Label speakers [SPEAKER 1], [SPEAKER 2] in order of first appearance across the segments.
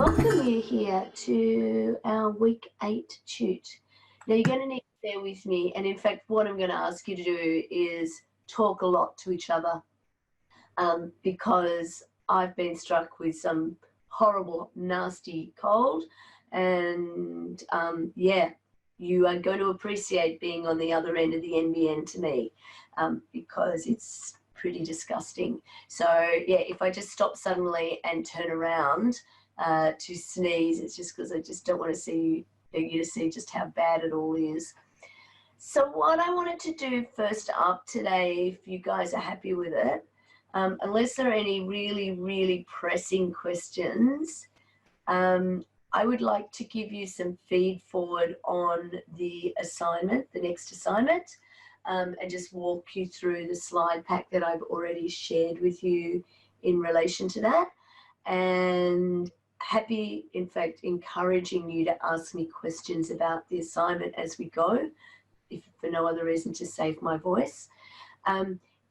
[SPEAKER 1] welcome you here to our week 8 toot. Now you're going to need to bear with me, and in fact what I'm going to ask you to do is talk a lot to each other, because I've been struck with some horrible, nasty cold, and yeah, you are going to appreciate being on the other end of the NBN to me, because it's pretty disgusting. So yeah, if I just stop suddenly and turn around to sneeze, it's just because I just don't want to see you to see just how bad it all is. So what I wanted to do first up today, if you guys are happy with it, unless there are any really pressing questions, I would like to give you some feed forward on the assignment, the next assignment, and just walk you through the slide pack that I've already shared with you in relation to that. And happy, in fact, encouraging you to ask me questions about the assignment as we go, if for no other reason to save my voice.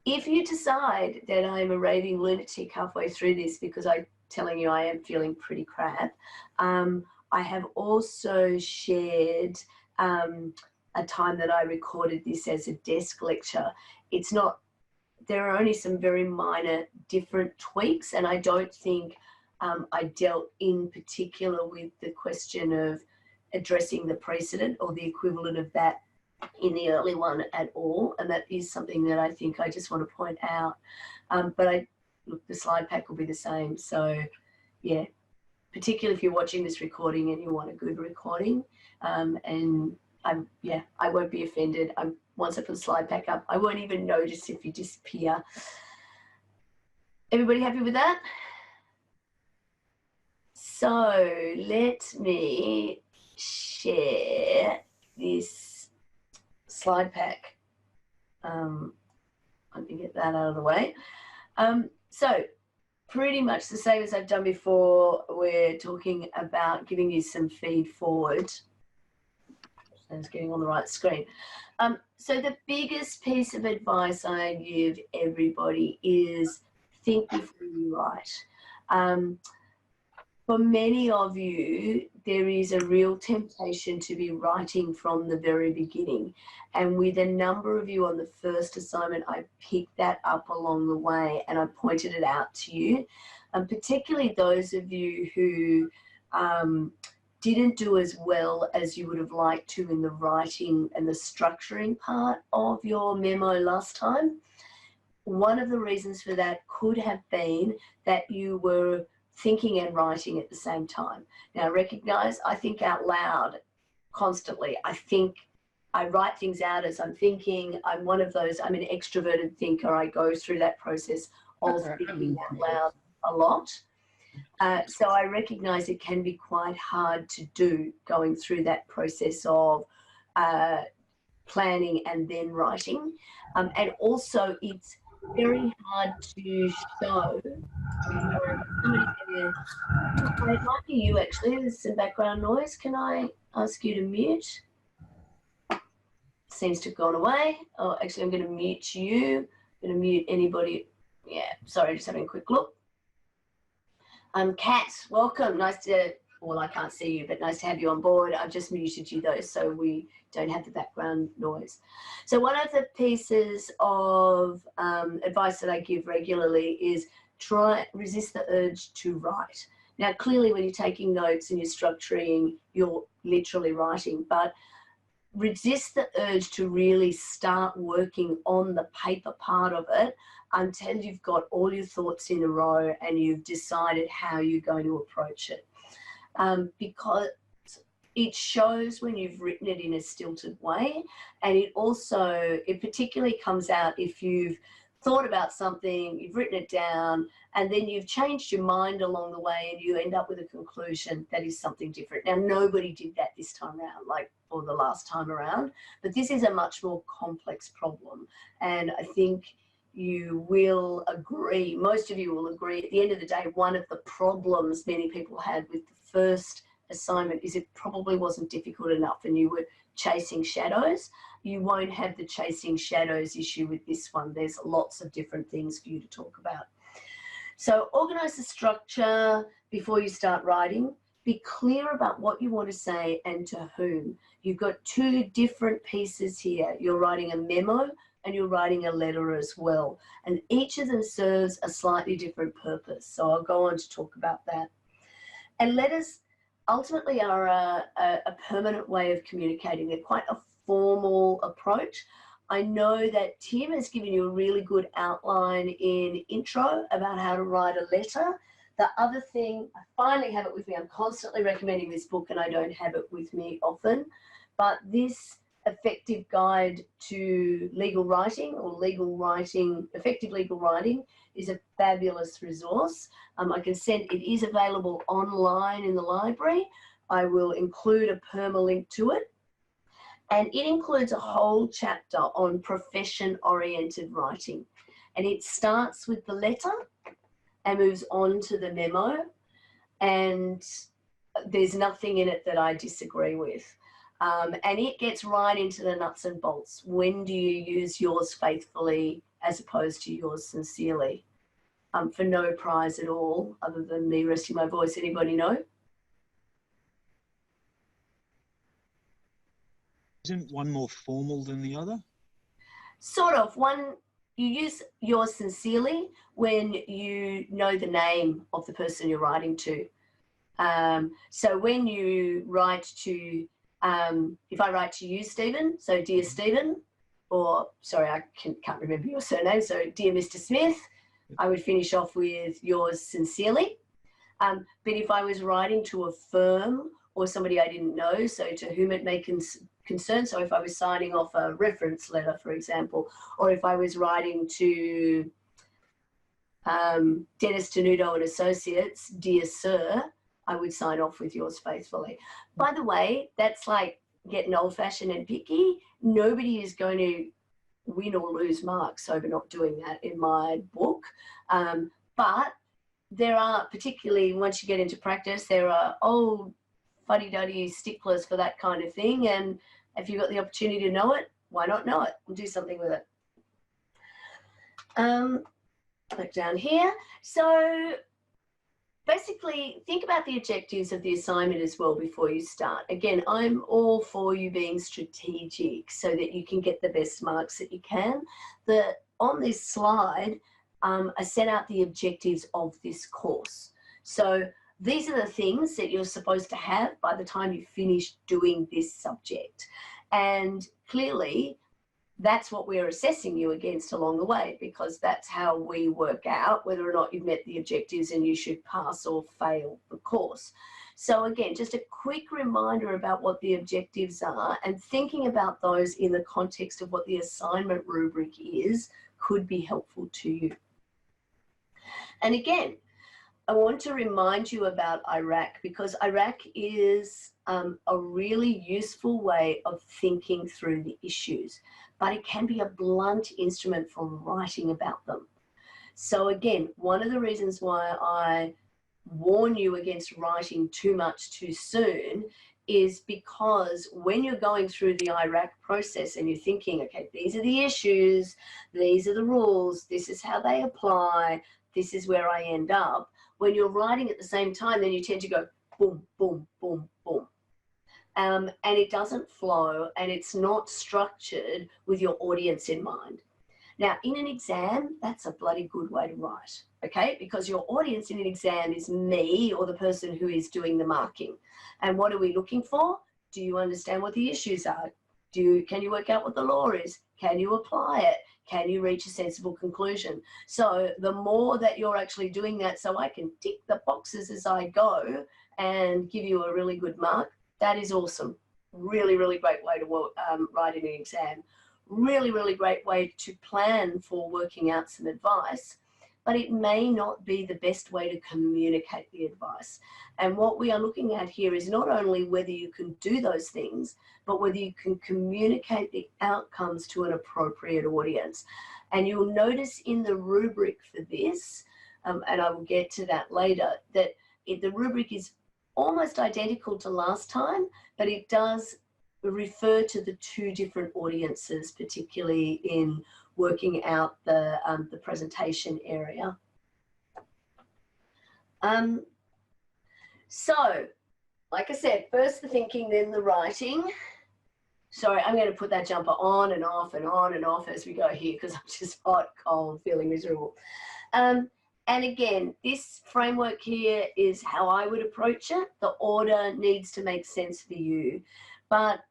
[SPEAKER 1] If you decide that I'm a raving lunatic halfway through this, because I'm telling you I am feeling pretty crap, I have also shared a time that I recorded this as a desk lecture. It's not, there are only some very minor different tweaks, and I don't think I dealt in particular with the question of addressing the precedent or the equivalent of that in the early one at all, and that is something that I think I just want to point out. But look, the slide pack will be the same. So yeah, particularly if you're watching this recording and you want a good recording, and I won't be offended. Once I put the slide pack up, I won't even notice if you disappear. Everybody happy with that? So let me share this slide pack. Let me get that out of the way. So pretty much the same as I've done before, we're talking about giving you some feed forward. It's getting on the right screen. So the biggest piece of advice I give everybody is think before you write. For many of you, there is a real temptation to be writing from the very beginning. And with a number of you on the first assignment, I picked that up along the way and I pointed it out to you. And particularly those of you who didn't do as well as you would have liked to in the writing and the structuring part of your memo last time. One of the reasons for that could have been that you were thinking and writing at the same time. Now recognize I think out loud constantly. I write things out as I'm thinking. I'm one of those, I'm an extroverted thinker. I go through that process of thinking out loud a lot. So I recognize it can be quite hard to do going through that process of planning and then writing. And also it's very hard to show. It might be you actually, there's some background noise. Can I ask you to mute? Seems to have gone away. Oh, actually I'm going to mute you. I'm going to mute anybody. Yeah, sorry, just having a quick look. Kat, welcome. Nice to, well, I can't see you, but nice to have you on board. I've just muted you though, so we don't have the background noise. So one of the pieces of advice that I give regularly is resist the urge to write. Now, clearly when you're taking notes and you're structuring, you're literally writing, but resist the urge to really start working on the paper part of it until you've got all your thoughts in a row and you've decided how you're going to approach it. Because it shows when you've written it in a stilted way, and it particularly comes out if you've thought about something, you've written it down, and then you've changed your mind along the way and you end up with a conclusion that is something different. Now, nobody did that this time around, or the last time around, but this is a much more complex problem. And I think you will agree, most of you will agree, at the end of the day, one of the problems many people had with the first assignment is it probably wasn't difficult enough and you were chasing shadows. You won't have the chasing shadows issue with this one. There's lots of different things for you to talk about. So organize the structure before you start writing. be clear about what you want to say and to whom. You've got two different pieces here. You're writing a memo and you're writing a letter as well. And each of them serves a slightly different purpose. So I'll go on to talk about that. And letters ultimately are a permanent way of communicating. They're quite a formal approach. I know that Tim has given you a really good outline in intro about how to write a letter. The other thing, I finally have it with me. I'm constantly recommending this book and I don't have it with me often, but this effective guide to legal writing or legal writing, effective legal writing is a fabulous resource. I can send, it is available online in the library. I will include a permalink to it. And it includes a whole chapter on profession-oriented writing. And it starts with the letter and moves on to the memo. And there's nothing in it that I disagree with. And it gets right into the nuts and bolts. When do you use yours faithfully as opposed to yours sincerely? For no prize at all, other than me resting my voice. Anybody know?
[SPEAKER 2] Isn't one more formal than the other?
[SPEAKER 1] Sort of. One, you use yours sincerely when you know the name of the person you're writing to. So when you write to, if I write to you, Stephen, so dear Stephen, or sorry, I can't remember your surname, so dear Mr. Smith, I would finish off with yours sincerely. But if I was writing to a firm or somebody I didn't know, so to whom it may concern, so if I was signing off a reference letter, for example, or if I was writing to Dennis Tenuto and Associates, dear sir, I would sign off with yours faithfully. By the way, that's like getting old-fashioned and picky. Nobody is going to win or lose marks over not doing that in my book. But there are, particularly once you get into practice, there are old fuddy-duddy sticklers for that kind of thing. And if you've got the opportunity to know it, why not know it and do something with it? Back down here. So basically, think about the objectives of the assignment as well before you start. Again, I'm all for you being strategic so that you can get the best marks that you can. On this slide, I set out the objectives of this course. So these are the things that you're supposed to have by the time you finish doing this subject. And clearly, that's what we're assessing you against along the way, because that's how we work out whether or not you've met the objectives and you should pass or fail the course. So again, just a quick reminder about what the objectives are, and thinking about those in the context of what the assignment rubric is could be helpful to you. And again, I want to remind you about IRAC, because IRAC is a really useful way of thinking through the issues, but it can be a blunt instrument for writing about them. So again, one of the reasons why I warn you against writing too much too soon is because when you're going through the IRAC process and you're thinking, okay, these are the issues, these are the rules, this is how they apply, this is where I end up. When you're writing at the same time, then you tend to go boom, boom, boom, boom. And it doesn't flow, and it's not structured with your audience in mind. Now, in an exam, that's a bloody good way to write, okay? Because your audience in an exam is me, or the person who is doing the marking. And what are we looking for? Do you understand what the issues are? Can you work out what the law is? Can you apply it? Can you reach a sensible conclusion? So the more that you're actually doing that, so I can tick the boxes as I go and give you a really good mark, that is awesome. Really, really great way to write in an exam. Really, really great way to plan for working out some advice, but it may not be the best way to communicate the advice. And what we are looking at here is not only whether you can do those things, but whether you can communicate the outcomes to an appropriate audience. And you'll notice in the rubric for this, and I will get to that later, that the rubric is almost identical to last time, but it does refer to the two different audiences, particularly in working out the presentation area. So like I said, first the thinking, then the writing. Sorry, I'm going to put that jumper on and off and on and off as we go here because I'm just hot, cold, feeling miserable. And again, this framework here is how I would approach it. The order needs to make sense for you. But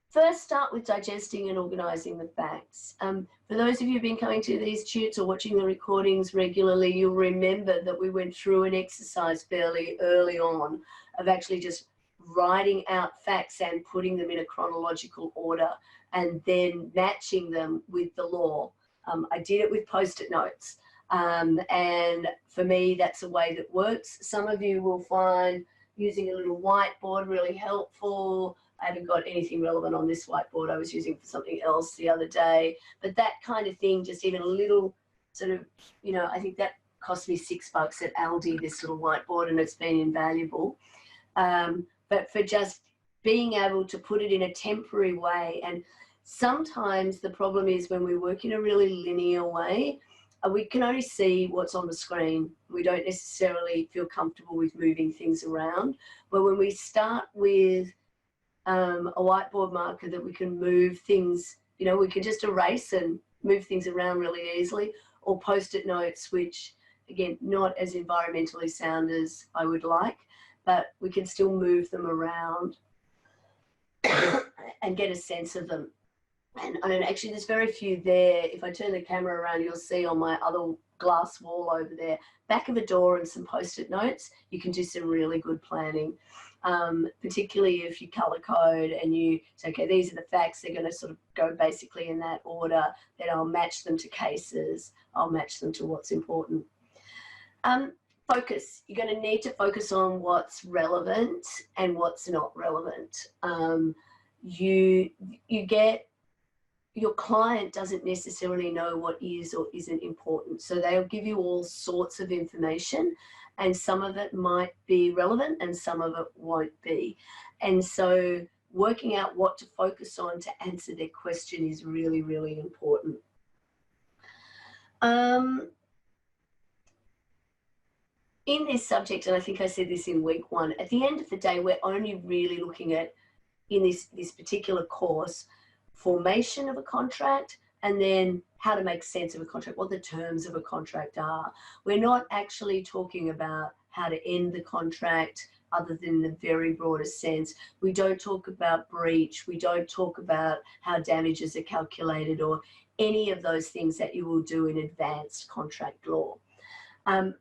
[SPEAKER 1] first, start with digesting and organising the facts. For those of you who've been coming to these tutes or watching the recordings regularly, you'll remember that we went through an exercise fairly early on of actually just writing out facts and putting them in a chronological order and then matching them with the law. I did it with post-it notes. And for me, that's a way that works. Some of you will find using a little whiteboard really helpful. I haven't got anything relevant on this whiteboard I was using for something else the other day. But that kind of thing, just even a little sort of, you know, I think that cost me $6 at Aldi, this little whiteboard, and it's been invaluable. But for just being able to put it in a temporary way. And sometimes the problem is when we work in a really linear way, we can only see what's on the screen. We don't necessarily feel comfortable with moving things around. But when we start with a whiteboard marker that we can move things, you know, we can just erase and move things around really easily, or post-it notes, which, again, not as environmentally sound as I would like, but we can still move them around and get a sense of them. And actually, there's very few there. If I turn the camera around, you'll see on my other glass wall over there, back of a door and some post-it notes, you can do some really good planning, particularly if you color code and you say, okay, these are the facts. They're going to sort of go basically in that order. Then I'll match them to cases. I'll match them to what's important. Focus. You're going to need to focus on what's relevant and what's not relevant. Your client doesn't necessarily know what is or isn't important. So they'll give you all sorts of information, and some of it might be relevant and some of it won't be. And so working out what to focus on to answer their question is really, really important. In this subject, and I think I said this in week 1, at the end of the day, we're only really looking at, in this particular course, formation of a contract, and then how to make sense of a contract, what the terms of a contract are. We're not actually talking about how to end the contract other than the very broadest sense. We don't talk about breach. We don't talk about how damages are calculated or any of those things that you will do in advanced contract law.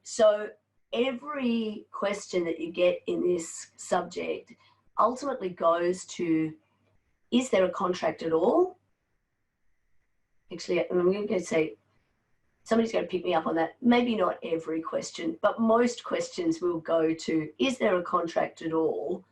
[SPEAKER 1] So every question that you get in this subject ultimately goes to, is there a contract at all? Actually, I'm going to say, somebody's going to pick me up on that. Maybe not every question, but most questions will go to, is there a contract at all?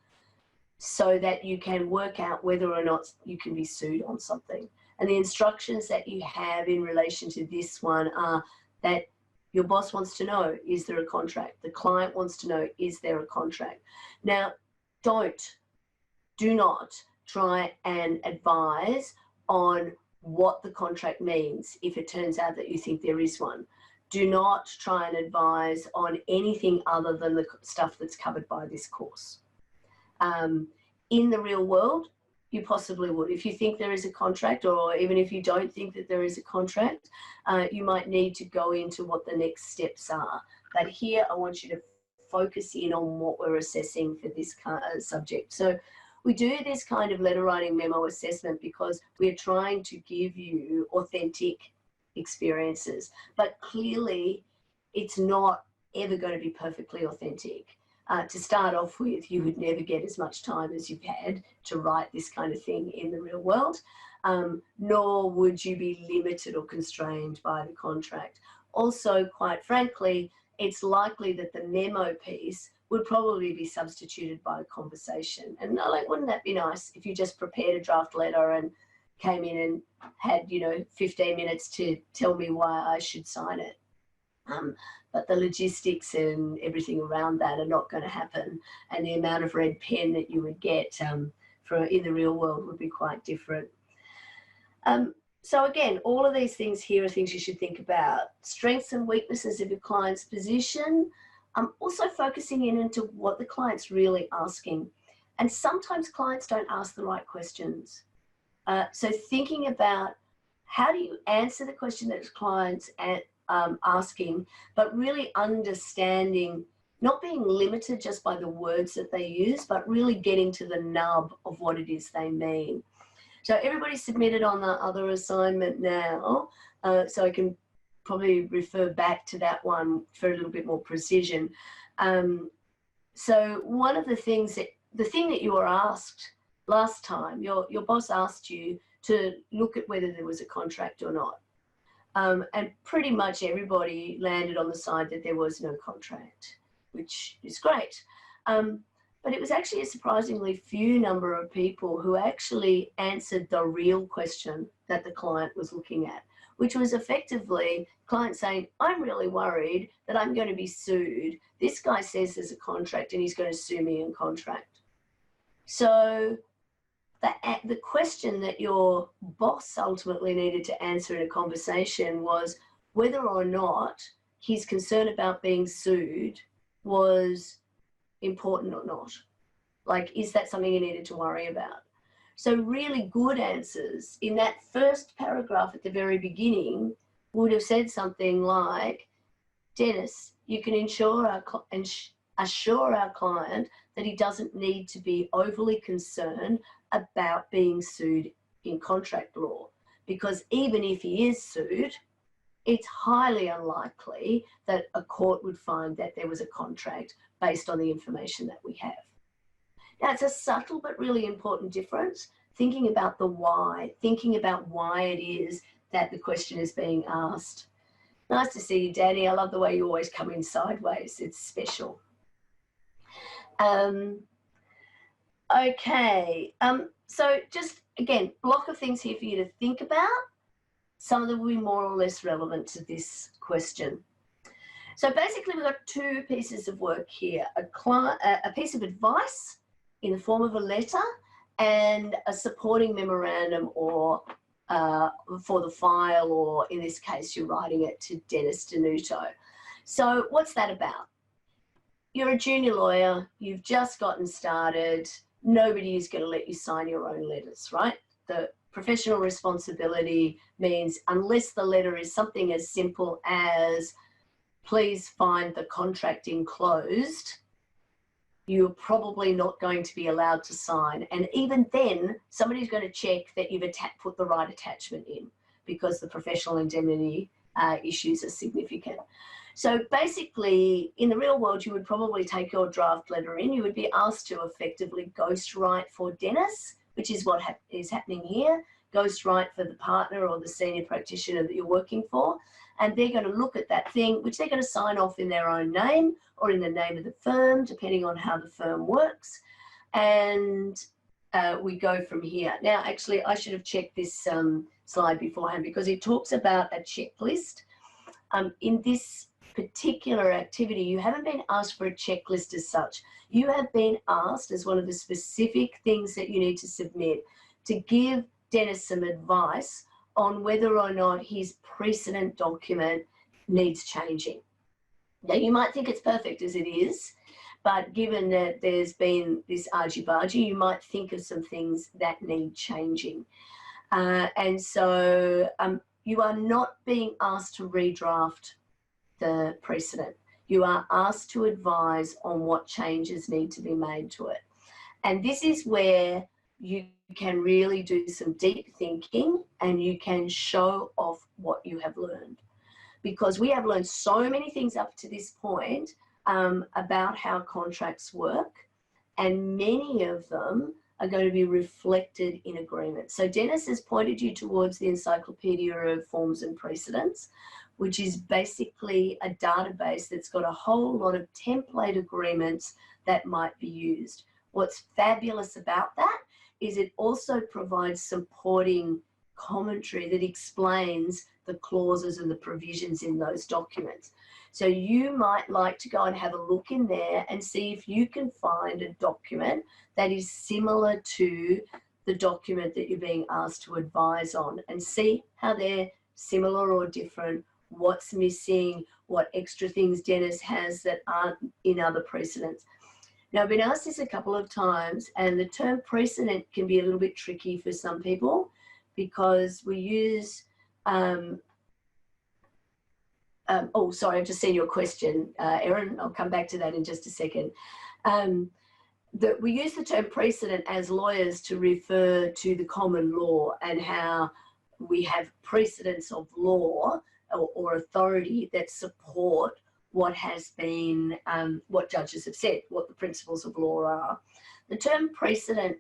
[SPEAKER 1] So that you can work out whether or not you can be sued on something. And the instructions that you have in relation to this one are that your boss wants to know, is there a contract? The client wants to know, is there a contract? Now, do not try and advise on what the contract means if it turns out that you think there is one. Do not try and advise on anything other than the stuff that's covered by this course. In the real world, you possibly would. If you think there is a contract, or even if you don't think that there is a contract, you might need to go into what the next steps are. But here I want you to focus in on what we're assessing for this subject. So we do this kind of letter writing memo assessment because we're trying to give you authentic experiences, but clearly it's not ever going to be perfectly authentic. To start off with, you would never get as much time as you've had to write this kind of thing in the real world, nor would you be limited or constrained by the contract. Also, quite frankly, it's likely that the memo piece would probably be substituted by a conversation. And like, wouldn't that be nice if you just prepared a draft letter and came in and had, 15 minutes to tell me why I should sign it? But the logistics and everything around that are not going to happen. And the amount of red pen that you would get in the real world would be quite different. So again, all of these things here are things you should think about. Strengths and weaknesses of your client's position. Also focusing in into what the client's really asking. And sometimes clients don't ask the right questions. So thinking about how do you answer the question that the client's asking, but really understanding, not being limited just by the words that they use, but really getting to the nub of what it is they mean. So everybody submitted on the other assignment now, so I can probably refer back to that one for a little bit more precision. So one of the things the thing that you were asked last time, your boss asked you to look at whether there was a contract or not. And pretty much everybody landed on the side that there was no contract, which is great. But it was actually a surprisingly few number of people who actually answered the real question that the client was looking at, which was effectively client saying, I'm really worried that I'm going to be sued. This guy says there's a contract and he's going to sue me in contract. So the question that your boss ultimately needed to answer in a conversation was whether or not his concern about being sued was important or not. Like, is that something you needed to worry about? So really good answers in that first paragraph at the very beginning would have said something like, Dennis, you can assure our client that he doesn't need to be overly concerned about being sued in contract law, because even if he is sued, it's highly unlikely that a court would find that there was a contract based on the information that we have. Now, it's a subtle but really important difference, thinking about the why, thinking about why it is that the question is being asked. Nice to see you, Danny. I love the way you always come in sideways. It's special. Okay. So just, again, block of things here for you to think about. Some of them will be more or less relevant to this question. So basically, we've got two pieces of work here, a piece of advice in the form of a letter and a supporting memorandum or for the file, or in this case, you're writing it to Dennis Denuto. So what's that about? You're a junior lawyer, you've just gotten started, nobody is going to let you sign your own letters, right? The professional responsibility means unless the letter is something as simple as please find the contract enclosed, you're probably not going to be allowed to sign. And even then, somebody's going to check that you've put the right attachment in, because the professional indemnity issues are significant. So basically, in the real world, you would probably take your draft letter in. You would be asked to effectively ghostwrite for Dennis, which is what is happening here, ghostwrite for the partner or the senior practitioner that you're working for. And they're going to look at that thing, which they're going to sign off in their own name or in the name of the firm, depending on how the firm works. And we go from here. Now, actually, I should have checked this slide beforehand, because it talks about a checklist. In this particular activity, you haven't been asked for a checklist as such. You have been asked, as one of the specific things that you need to submit, to give Dennis some advice on whether or not his precedent document needs changing. Now, you might think it's perfect as it is, but given that there's been this argy-bargy, you might think of some things that need changing. And so you are not being asked to redraft the precedent. You are asked to advise on what changes need to be made to it. And this is where you can really do some deep thinking and you can show off what you have learned. Because we have learned so many things up to this point about how contracts work, and many of them are going to be reflected in agreement. So Dennis has pointed you towards the Encyclopedia of Forms and Precedents, which is basically a database that's got a whole lot of template agreements that might be used. What's fabulous about that is it also provides supporting commentary that explains the clauses and the provisions in those documents. So you might like to go and have a look in there and see if you can find a document that is similar to the document that you're being asked to advise on, and see how they're similar or different, what's missing, what extra things Dennis has that aren't in other precedents. Now, I've been asked this a couple of times, and the term precedent can be a little bit tricky for some people because we use, oh, sorry, I've just seen your question, Erin. I'll come back to that in just a second. That we use the term precedent as lawyers to refer to the common law and how we have precedents of law or authority that support what has been, what judges have said, what the principles of law are. The term precedent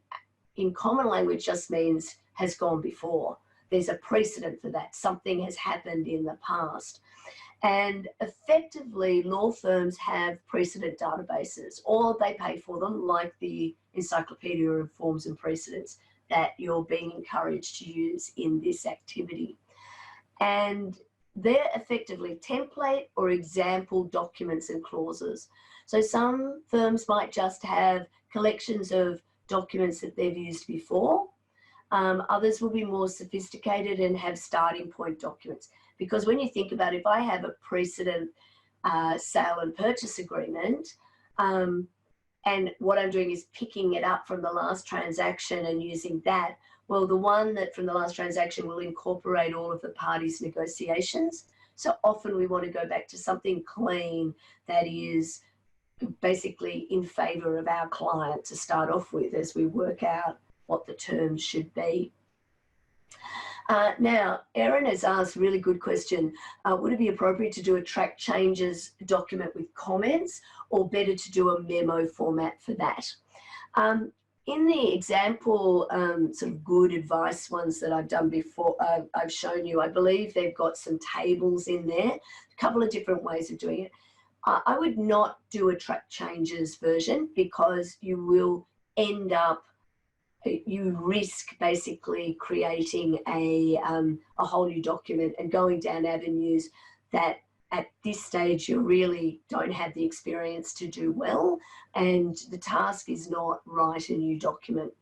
[SPEAKER 1] in common language just means has gone before. There's a precedent for that. Something has happened in the past. And effectively, law firms have precedent databases, or they pay for them, like the Encyclopedia of Forms and Precedents that you're being encouraged to use in this activity. And they're effectively template or example documents and clauses. So some firms might just have collections of documents that they've used before. Others will be more sophisticated and have starting point documents. Because when you think about it, if I have a precedent sale and purchase agreement, and what I'm doing is picking it up from the last transaction and using that, well, the one that from the last transaction will incorporate all of the parties' negotiations. So often we want to go back to something clean that is basically in favour of our client to start off with as we work out what the terms should be. Now, Erin has asked a really good question. Would it be appropriate to do a track changes document with comments, or better to do a memo format for that? In the example sort of good advice ones that I've done before, I've shown you, I believe they've got some tables in there, a couple of different ways of doing it. I would not do a track changes version because you will end up, you risk basically creating a whole new document and going down avenues that at this stage you really don't have the experience to do well, and the task is not write a new document.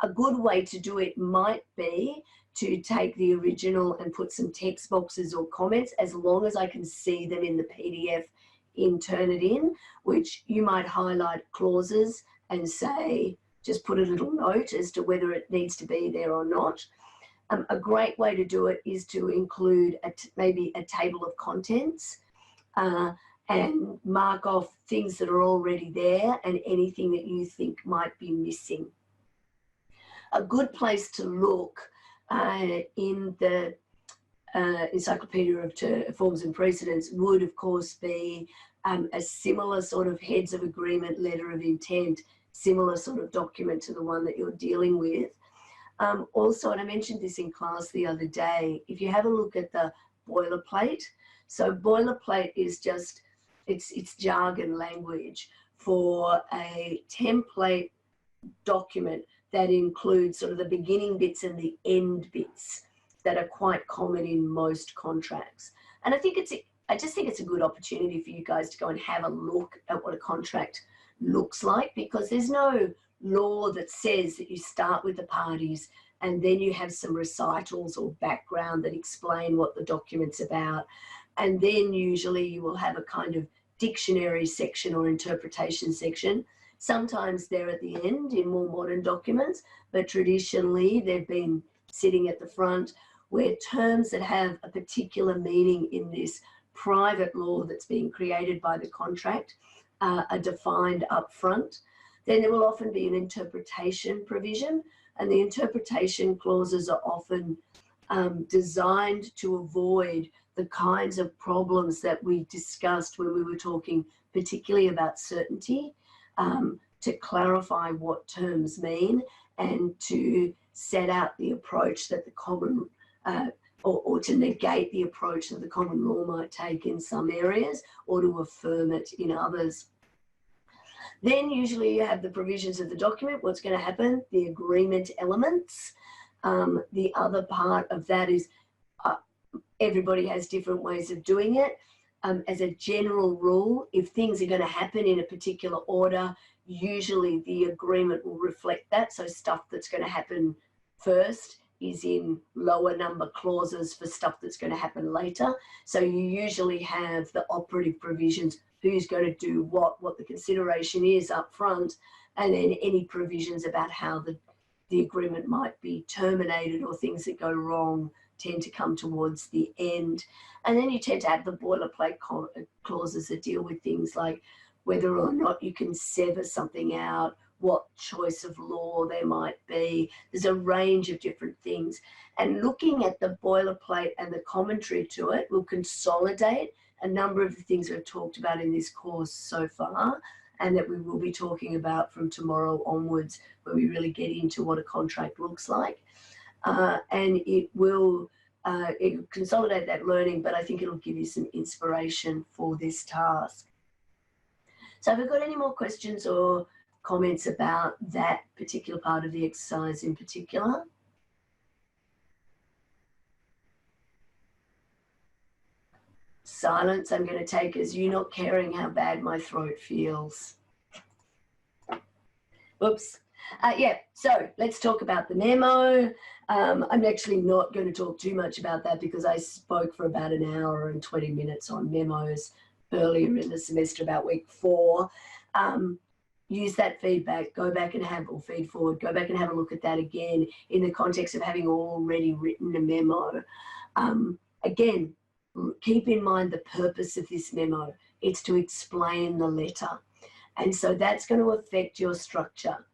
[SPEAKER 1] A good way to do it might be to take the original and put some text boxes or comments, as long as I can see them in the PDF, turn it in, which you might highlight clauses and say, just put a little note as to whether it needs to be there or not. A great way to do it is to include maybe a table of contents and mark off things that are already there and anything that you think might be missing. A good place to look in the Encyclopedia of Forms and Precedents would, of course, be a similar sort of heads of agreement, letter of intent, similar sort of document to the one that you're dealing with. Also, and I mentioned this in class the other day, if you have a look at the boilerplate, so boilerplate is just, it's jargon language for a template document that includes sort of the beginning bits and the end bits that are quite common in most contracts. And I just think it's a good opportunity for you guys to go and have a look at what a contract looks like, because there's no law that says that you start with the parties and then you have some recitals or background that explain what the document's about, and then usually you will have a kind of dictionary section or interpretation section. Sometimes they're at the end in more modern documents, but traditionally they've been sitting at the front, where terms that have a particular meaning in this private law that's being created by the contract are defined up front. Then there will often be an interpretation provision, and the interpretation clauses are often designed to avoid the kinds of problems that we discussed when we were talking particularly about certainty, to clarify what terms mean and to set out the approach that the common or to negate the approach that the common law might take in some areas, or to affirm it in others. Then usually you have the provisions of the document, what's going to happen, the agreement elements. The other part of that is everybody has different ways of doing it. As a general rule, if things are going to happen in a particular order, usually the agreement will reflect that. So stuff that's going to happen first is in lower number clauses for stuff that's going to happen later. So you usually have the operative provisions, who's going to do what the consideration is up front, and then any provisions about how the agreement might be terminated or things that go wrong tend to come towards the end. And then you tend to have the boilerplate clauses that deal with things like whether or not you can sever something out, what choice of law there might be. There's a range of different things. And looking at the boilerplate and the commentary to it will consolidate a number of the things we've talked about in this course so far, and that we will be talking about from tomorrow onwards, where we really get into what a contract looks like. And it will consolidate that learning, but I think it'll give you some inspiration for this task. So have we got any more questions or comments about that particular part of the exercise in particular? Silence I'm going to take as you not caring how bad my throat feels. Oops. Yeah, so let's talk about the memo. I'm actually not going to talk too much about that because I spoke for about an hour and 20 minutes on memos earlier in the semester, about week 4. Use that feedback, go back and have, or feed forward, go back and have a look at that again in the context of having already written a memo. Again, keep in mind the purpose of this memo. It's to explain the letter. And so that's going to affect your structure.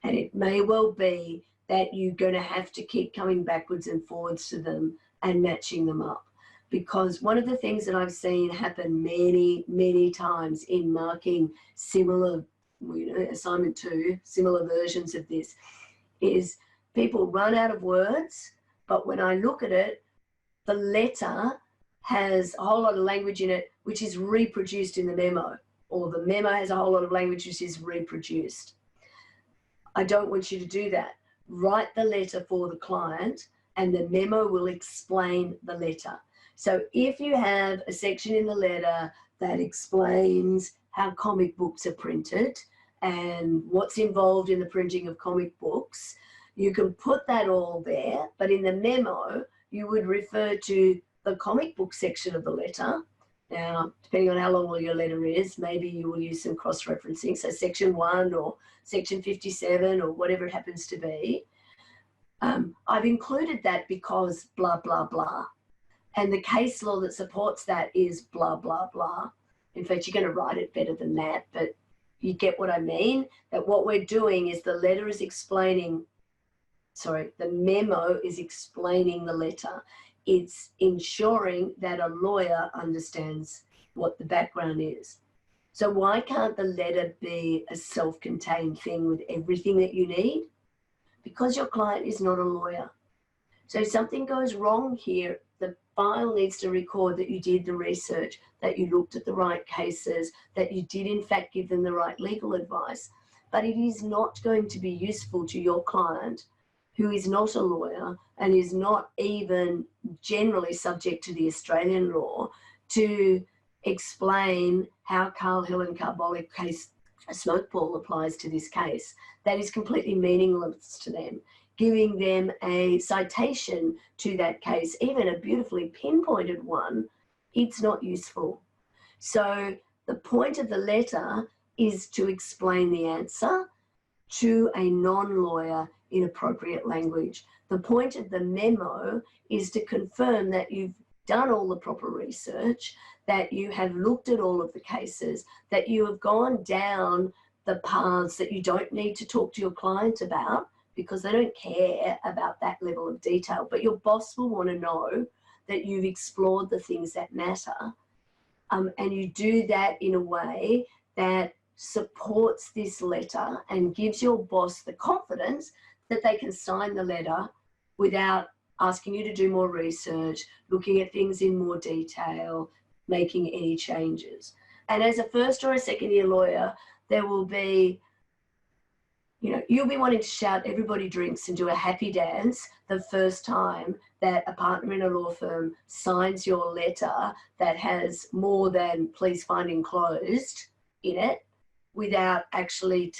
[SPEAKER 1] And it may well be that you're going to have to keep coming backwards and forwards to them and matching them up. Because one of the things that I've seen happen many, many times in marking similar, assignment 2, similar versions of this, is people run out of words, but when I look at it, the letter has a whole lot of language in it which is reproduced in the memo, or the memo has a whole lot of language which is reproduced. I don't want you to do that. Write the letter for the client and the memo will explain the letter. So if you have a section in the letter that explains how comic books are printed and what's involved in the printing of comic books, you can put that all there, but in the memo, you would refer to the comic book section of the letter. Now, depending on how long your letter is, maybe you will use some cross-referencing. So section 1 or section 57 or whatever it happens to be. I've included that because blah, blah, blah. And the case law that supports that is blah, blah, blah. In fact, you're going to write it better than that, but you get what I mean? That what we're doing is the letter is explaining, sorry, the memo is explaining the letter. It's ensuring that a lawyer understands what the background is. So why can't the letter be a self-contained thing with everything that you need? Because your client is not a lawyer. So if something goes wrong here, the file needs to record that you did the research, that you looked at the right cases, that you did in fact give them the right legal advice. But it is not going to be useful to your client who is not a lawyer and is not even generally subject to the Australian law to explain how Carl Hill and Carbolic case smoke ball applies to this case. That is completely meaningless to them. Giving them a citation to that case, even a beautifully pinpointed one, it's not useful. So the point of the letter is to explain the answer to a non-lawyer in appropriate language. The point of the memo is to confirm that you've done all the proper research, that you have looked at all of the cases, that you have gone down the paths that you don't need to talk to your client about because they don't care about that level of detail. But your boss will want to know that you've explored the things that matter. And you do that in a way that supports this letter and gives your boss the confidence that they can sign the letter without asking you to do more research, looking at things in more detail, making any changes. And as a first or a second year lawyer, there will be, you'll be wanting to shout everybody drinks and do a happy dance the first time that a partner in a law firm signs your letter that has more than please find enclosed in it without actually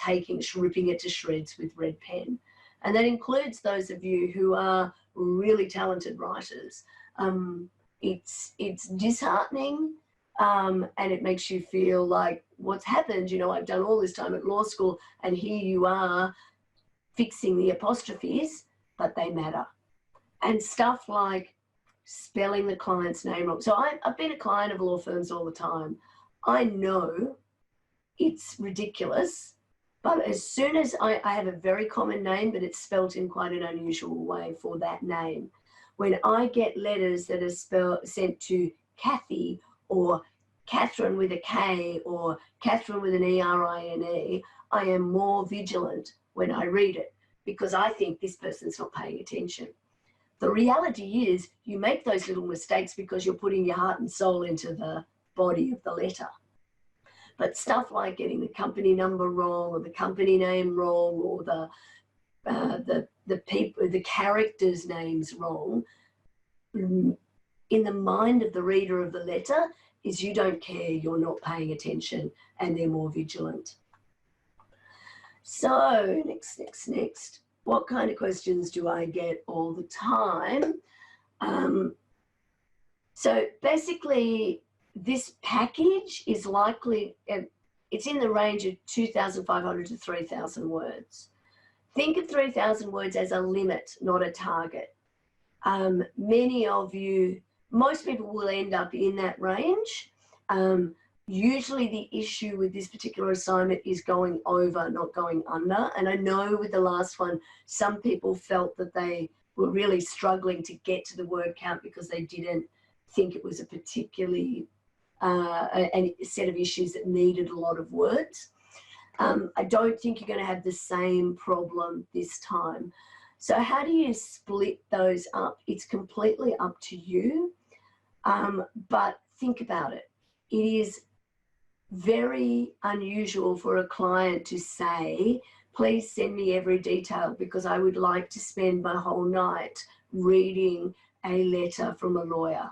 [SPEAKER 1] ripping it to shreds with red pen. And that includes those of you who are really talented writers. It's disheartening, and it makes you feel like, what's happened? You know, I've done all this time at law school, and here you are fixing the apostrophes, but they matter. And stuff like spelling the client's name wrong. So I've been a client of law firms all the time. I know it's ridiculous, but as soon as I have a very common name, but it's spelt in quite an unusual way for that name. When I get letters that are sent to Kathy or Cathryn with a K or Cathryn with an E-R-I-N-E, I am more vigilant when I read it because I think this person's not paying attention. The reality is you make those little mistakes because you're putting your heart and soul into the body of the letter. But stuff like getting the company number wrong or the company name wrong or the characters' names wrong, in the mind of the reader of the letter is you don't care, you're not paying attention, and they're more vigilant. So next. What kind of questions do I get all the time? So basically, this package is likely, it's in the range of 2,500 to 3,000 words. Think of 3,000 words as a limit, not a target. Many of you, most people will end up in that range. Usually the issue with this particular assignment is going over, not going under. And I know with the last one, some people felt that they were really struggling to get to the word count because they didn't think it was a particularly a set of issues that needed a lot of words. I don't think you're going to have the same problem this time. So how do you split those up? It's completely up to you, but think about it. It is very unusual for a client to say, please send me every detail because I would like to spend my whole night reading a letter from a lawyer.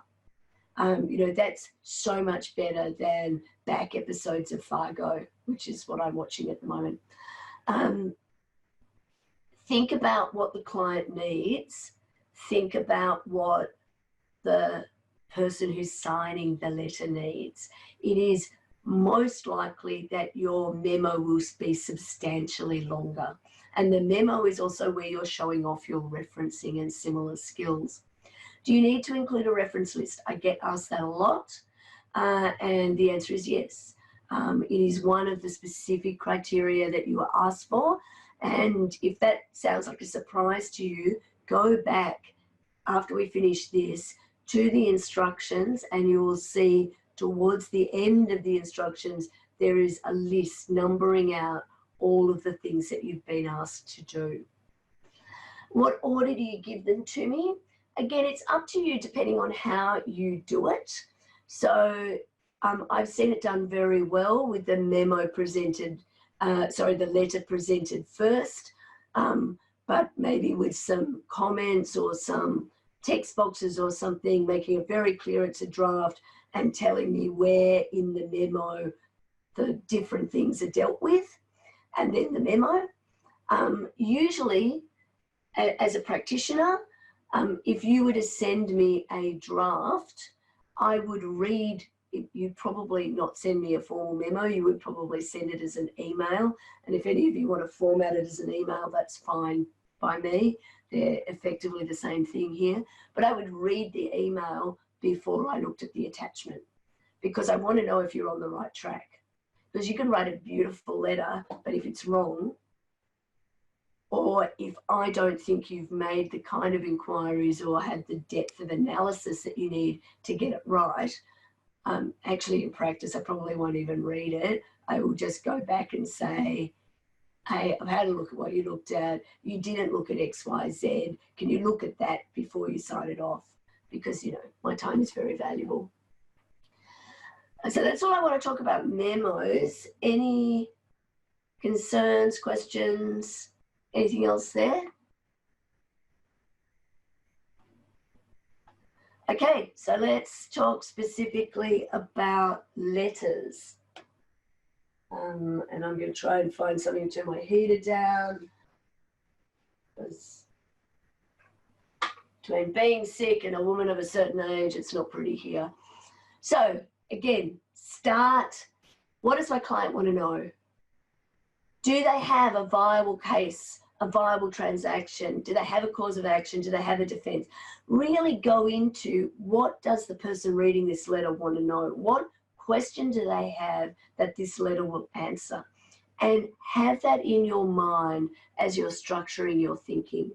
[SPEAKER 1] You know, that's so much better than back episodes of Fargo, which is what I'm watching at the moment. Think about what the client needs. Think about what the person who's signing the letter needs. It is most likely that your memo will be substantially longer. And the memo is also where you're showing off your referencing and similar skills. Do you need to include a reference list? I get asked that a lot, and the answer is yes. It is one of the specific criteria that you are asked for, and if that sounds like a surprise to you, go back after we finish this to the instructions and you will see towards the end of the instructions there is a list numbering out all of the things that you've been asked to do. What order do you give them to me? Again, it's up to you depending on how you do it. So I've seen it done very well with the memo presented, the letter presented first, but maybe with some comments or some text boxes or something, making it very clear it's a draft and telling me where in the memo the different things are dealt with, and then the memo. Usually, as a practitioner, if you were to send me a draft, I would read, you'd probably not send me a formal memo, you would probably send it as an email. And if any of you want to format it as an email, that's fine by me. They're effectively the same thing here. But I would read the email before I looked at the attachment because I want to know if you're on the right track. Because you can write a beautiful letter, but if it's wrong, or if I don't think you've made the kind of inquiries or had the depth of analysis that you need to get it right, actually in practice, I probably won't even read it. I will just go back and say, hey, I've had a look at what you looked at. You didn't look at X, Y, Z. Can you look at that before you sign it off? Because, you know, my time is very valuable. So that's all I want to talk about memos. Any concerns, questions? Anything else there? Okay, so let's talk specifically about letters. And I'm going to try and find something to turn my heater down. between being sick and a woman of a certain age. It's not pretty here. So again, start. What does my client want to know? Do they have a viable case, a viable transaction? Do they have a cause of action? Do they have a defense? Really go into what does the person reading this letter want to know? What question do they have that this letter will answer? And have that in your mind as you're structuring your thinking.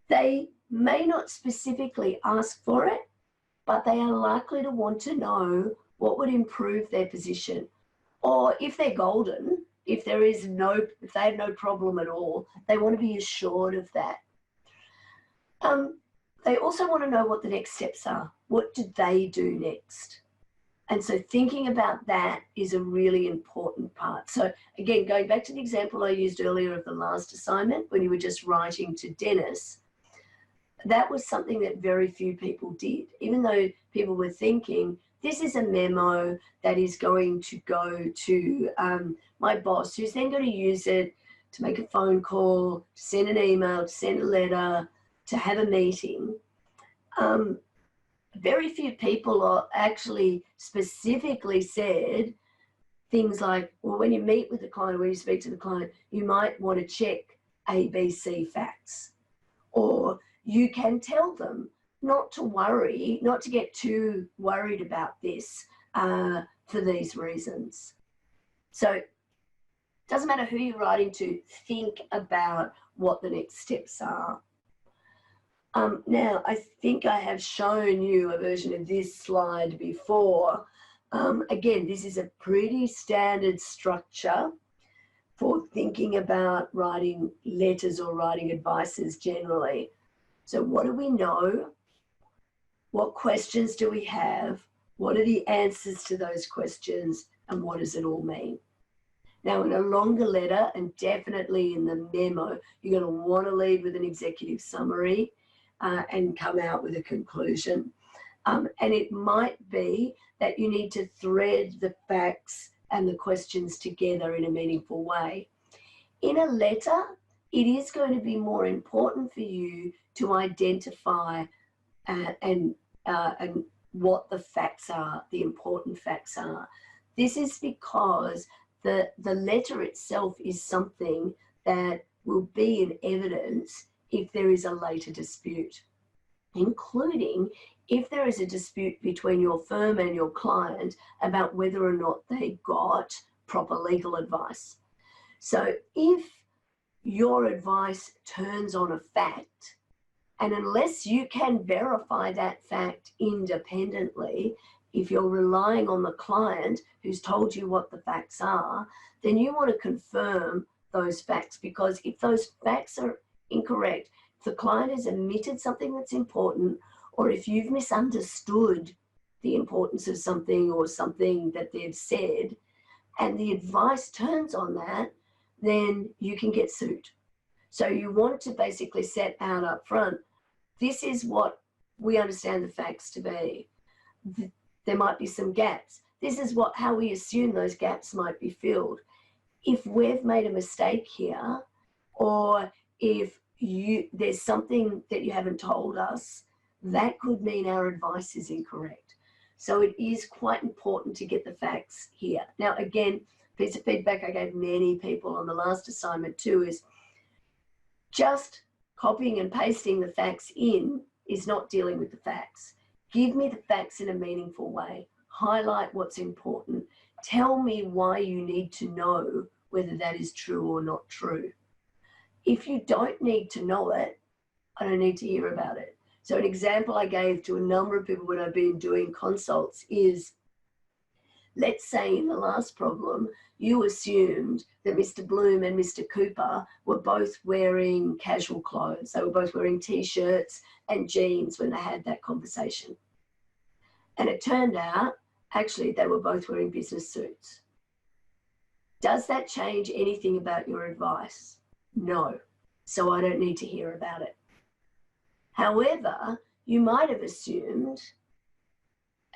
[SPEAKER 1] They may not specifically ask for it, but they are likely to want to know what would improve their position. Or if they're golden, if they have no problem at all, they want to be assured of that. They also want to know what the next steps are. What do they do next? And so thinking about that is a really important part. So again, going back to the example I used earlier of the last assignment, when you were just writing to Dennis, that was something that very few people did, even though people were thinking, this is a memo that is going to go to my boss, who's then going to use it to make a phone call, to send an email, to send a letter, to have a meeting. Very few people are actually specifically said things like, well, when you meet with the client, when you speak to the client, you might want to check A, B, C facts. Or you can tell them not to worry, not to get too worried about this for these reasons. So it doesn't matter who you're writing to, think about what the next steps are. Now, I think I have shown you a version of this slide before. Again, this is a pretty standard structure for thinking about writing letters or writing advices generally. So what do we know? What questions do we have? What are the answers to those questions? And what does it all mean? Now, in a longer letter, and definitely in the memo, you're going to want to lead with an executive summary and come out with a conclusion. And it might be that you need to thread the facts and the questions together in a meaningful way. In a letter, it is going to be more important for you to identify and what the facts are, the important facts are. This is because the letter itself is something that will be in evidence if there is a later dispute, including if there is a dispute between your firm and your client about whether or not they got proper legal advice. So if your advice turns on a fact, and unless you can verify that fact independently, if you're relying on the client who's told you what the facts are, then you want to confirm those facts, because if those facts are incorrect, if the client has omitted something that's important, or if you've misunderstood the importance of something or something that they've said, and the advice turns on that, then you can get sued. So you want to basically set out up front, this is what we understand the facts to be. There might be some gaps. This is how we assume those gaps might be filled. If we've made a mistake here, or if there's something that you haven't told us, that could mean our advice is incorrect. So it is quite important to get the facts here. Now, again, piece of feedback I gave many people on the last assignment too is just copying and pasting the facts in is not dealing with the facts. Give me the facts in a meaningful way. Highlight what's important. Tell me why you need to know whether that is true or not true. If you don't need to know it, I don't need to hear about it. So an example I gave to a number of people when I've been doing consults is, let's say in the last problem, you assumed that Mr. Bloom and Mr. Cooper were both wearing casual clothes. They were both wearing t-shirts and jeans when they had that conversation. And it turned out, actually, they were both wearing business suits. Does that change anything about your advice? No. So I don't need to hear about it. However, you might have assumed,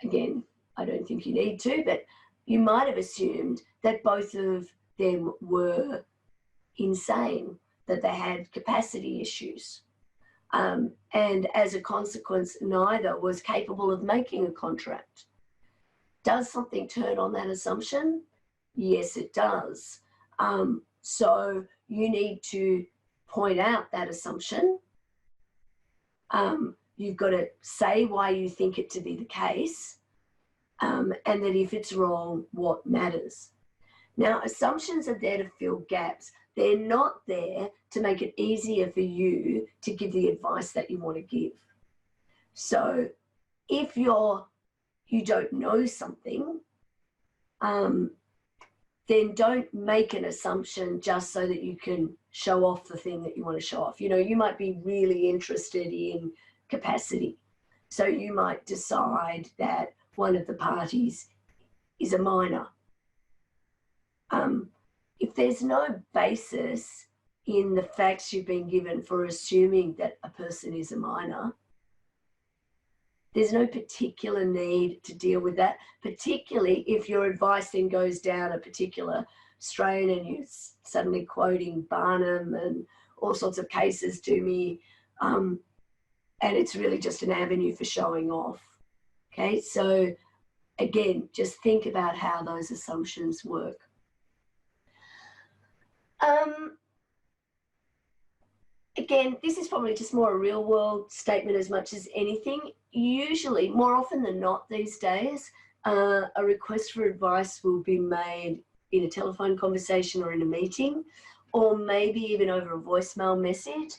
[SPEAKER 1] again, I don't think you need to, but you might have assumed that both of them were insane, that they had capacity issues. And as a consequence, neither was capable of making a contract. Does something turn on that assumption? Yes, it does. So you need to point out that assumption. You've got to say why you think it to be the case, and that if it's wrong, what matters. Now, assumptions are there to fill gaps. They're not there to make it easier for you to give the advice that you want to give. So if you don't know something, then don't make an assumption just so that you can show off the thing that you want to show off. You know, you might be really interested in capacity. So you might decide that one of the parties is a minor. If there's no basis in the facts you've been given for assuming that a person is a minor, there's no particular need to deal with that, particularly if your advice then goes down a particular strain and you're suddenly quoting Barnum and all sorts of cases to me, and it's really just an avenue for showing off. Okay, so again, just think about how those assumptions work. Again, this is probably just more a real world statement as much as anything. Usually, more often than not these days, a request for advice will be made in a telephone conversation or in a meeting, or maybe even over a voicemail message,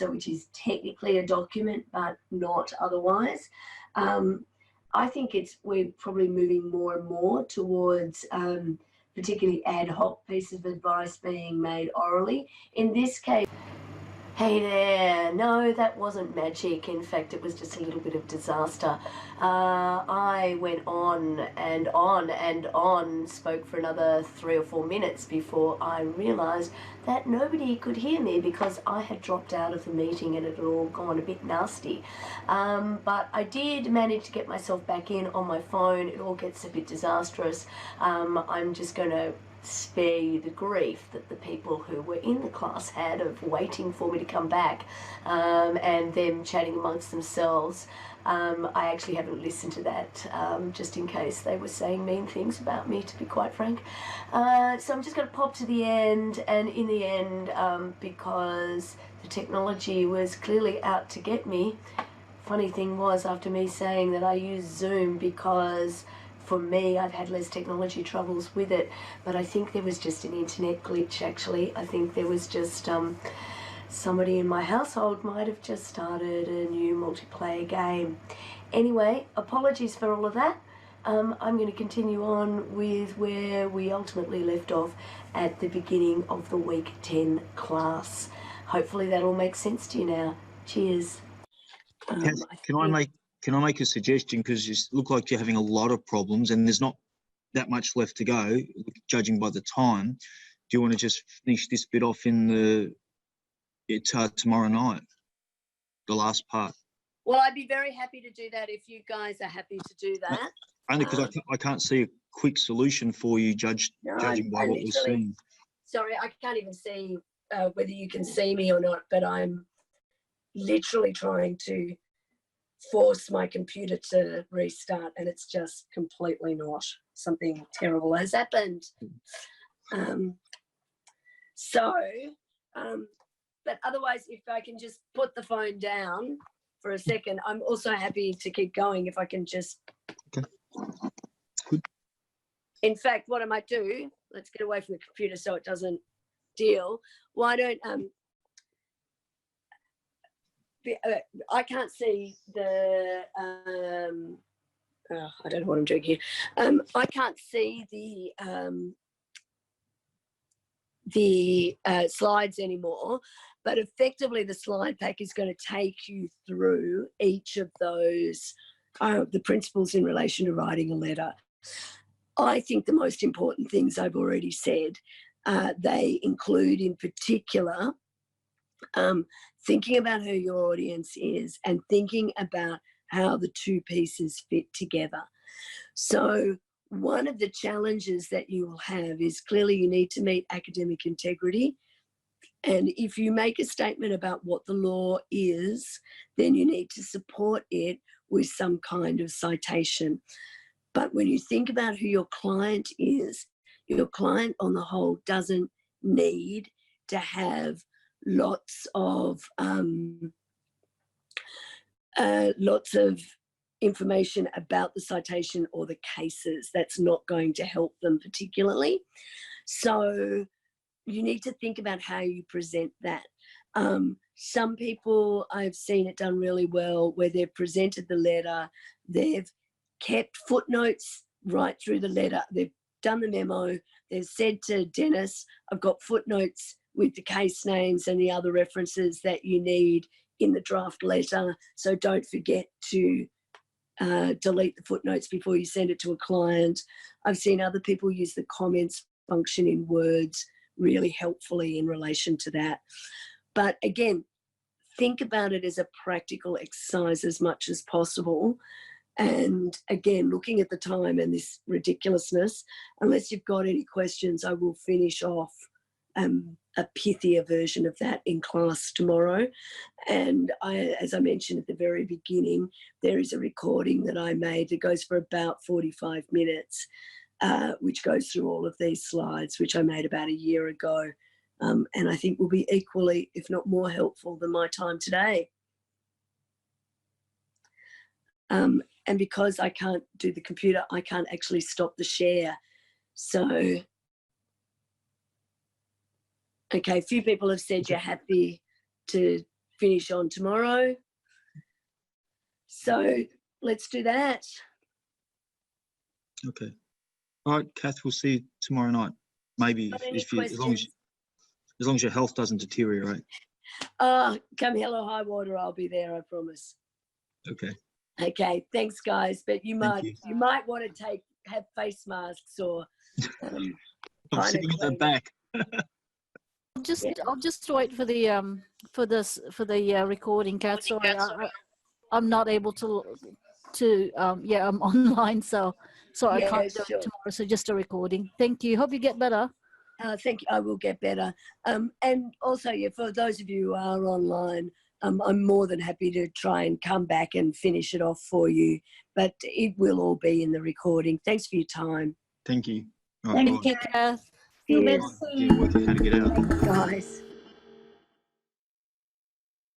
[SPEAKER 1] which is technically a document, but not otherwise. I think we're probably moving more and more towards particularly ad hoc pieces of advice being made orally. In this case, hey there, no, that wasn't magic. In fact, it was just a little bit of disaster. I went on and on and on, spoke for another 3 or 4 minutes before I realised that nobody could hear me because I had dropped out of the meeting and it had all gone a bit nasty. But I did manage to get myself back in on my phone. It all gets a bit disastrous. I'm just going to spare you the grief that the people who were in the class had of waiting for me to come back and them chatting amongst themselves. I actually haven't listened to that just in case they were saying mean things about me, to be quite frank. So I'm just going to pop to the end, and in the end, because the technology was clearly out to get me, funny thing was, after me saying that I use Zoom because for me, I've had less technology troubles with it, but I think there was just an internet glitch, actually. I think there was just somebody in my household might have just started a new multiplayer game. Anyway, apologies for all of that. I'm going to continue on with where we ultimately left off at the beginning of the week 10 class. Hopefully that all makes sense to you now. Cheers.
[SPEAKER 2] Can I make a suggestion? Because you look like you're having a lot of problems and there's not that much left to go, judging by the time. Do you want to just finish this bit off in tomorrow night, the last part?
[SPEAKER 1] Well, I'd be very happy to do that if you guys are happy to do that.
[SPEAKER 2] Only because I can't see a quick solution for you, judging by what we're seeing. Sorry,
[SPEAKER 1] I can't even see whether you can see me or not, but I'm literally trying to force my computer to restart and it's just completely not. Something terrible has happened. But otherwise, if I can just put the phone down for a second, I'm also happy to keep going if I can just.
[SPEAKER 2] Okay. Good.
[SPEAKER 1] In fact, what I might do, let's get away from the computer so it doesn't deal. Why don't I can't see the I don't know what I'm doing here. I can't see the slides anymore, but effectively the slide pack is going to take you through each of those the principles in relation to writing a letter. I think the most important things I've already said, they include in particular thinking about who your audience is and thinking about how the two pieces fit together. So one of the challenges that you will have is clearly you need to meet academic integrity.
[SPEAKER 3] And if you make a statement about what the law is, then you need to support it with some kind of citation. But when you think about who your client is, your client on the whole doesn't need to have lots of information about the citation or the cases. That's not going to help them particularly. So you need to think about how you present that. Some people, I've seen it done really well where they've presented the letter, they've kept footnotes right through the letter, they've done the memo, they've said to Dennis, I've got footnotes with the case names and the other references that you need in the draft letter, so don't forget to delete the footnotes before you send it to a client. I've seen other people use the comments function in Words really helpfully in relation to that. But again, think about it as a practical exercise as much as possible. And again, looking at the time and this ridiculousness, unless you've got any questions, I will finish off a pithier version of that in class tomorrow. And as I mentioned at the very beginning, there is a recording that I made that goes for about 45 minutes, which goes through all of these slides, which I made about a year ago. And I think will be equally, if not more helpful than my time today. And because I can't do the computer, I can't actually stop the share. So, okay, a few people have said you're happy to finish on tomorrow. So let's do that.
[SPEAKER 2] Okay. All right, Kath, we'll see you tomorrow night. Maybe if you, as long as your health doesn't deteriorate.
[SPEAKER 3] Come hell or high water, I'll be there, I promise.
[SPEAKER 2] Okay.
[SPEAKER 3] Okay, thanks guys. But you might want to have face masks or
[SPEAKER 2] I'm sitting at the back.
[SPEAKER 4] I'll just wait for the recording, Kat. Sorry, I'm not able to I'm online, so I can't do it tomorrow. So just a recording. Thank you. Hope you get better.
[SPEAKER 3] Thank you. I will get better. And also, for those of you who are online, I'm more than happy to try and come back and finish it off for you. But it will all be in the recording. Thanks for your time.
[SPEAKER 2] Thank you.
[SPEAKER 4] Thank you, Kath.
[SPEAKER 2] Yeah, work out how to get out.
[SPEAKER 3] Thanks, guys.